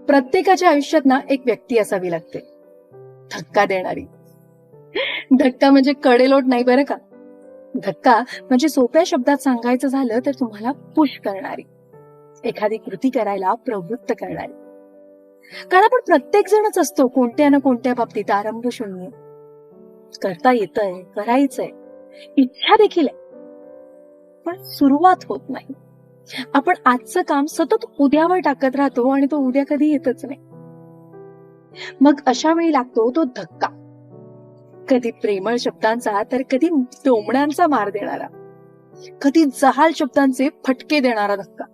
प्रत्येकाच्या आयुष्यात ना एक व्यक्ती असावी लागते, धक्का देणारी. धक्का म्हणजे कडेलोट नाही बरं का. धक्का म्हणजे सोप्या शब्दात सांगायचं झालं तर तुम्हाला पुश करणारी, एखादी कृती करायला प्रवृत्त करणारी. कारण आपण प्रत्येक जणच असतो कोणत्या ना कोणत्या बाबतीत आरंभ शून्य. करता येतंय, करायचंय, इच्छा देखील आहे, पण सुरुवात होत नाही. आपण आजचं काम सतत उद्यावर टाकत राहतो आणि तो उद्या कधी येतच नाही. मग अशा वेळी लागतो तो धक्का. कधी प्रेमळ शब्दांचा तर कधी टोमण्यांचा मार देणारा, कधी जहाल शब्दांचे फटके देणारा धक्का,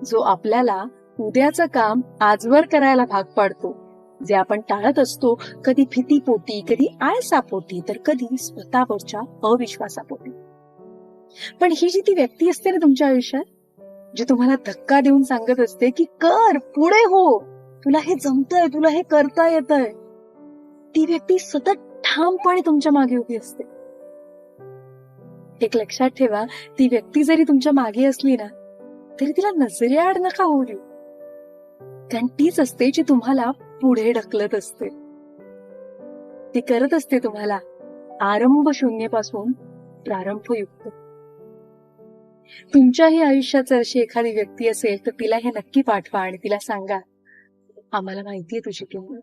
जो आपल्याला उद्याचं काम आजवर करायला भाग पाडतो. जे आपण टाळत असतो, कधी भीतीपोटी, कधी आळसापोटी, तर कधी स्वतःवरच्या अविश्वासापोटी. पण ही जी ती व्यक्ती असते ना तुमच्या आयुष्यात, जी तुम्हाला धक्का देऊन सांगत असते की कर, पुढे हो, तुला हे जमतंय, तुला हे करता येतंय, ती व्यक्ती सतत ठामपणे तुमच्या मागे उभी असते. एक लक्षात ठेवा, ती व्यक्ती जरी तुमच्या मागे असली ना, तरी तिला नजरेआड नका होऊ देऊ. कारण तीच असते जी तुम्हाला पुढे ढकलत असते. ती करत असते तुम्हाला आरंभ शून्यपासून प्रारंभयुक्त. तुमच्याही आयुष्यात जर अशी एखादी व्यक्ती असेल तर तिला हे नक्की पाठवा आणि तिला सांगा, आम्हाला माहितीये तुझी किंमत.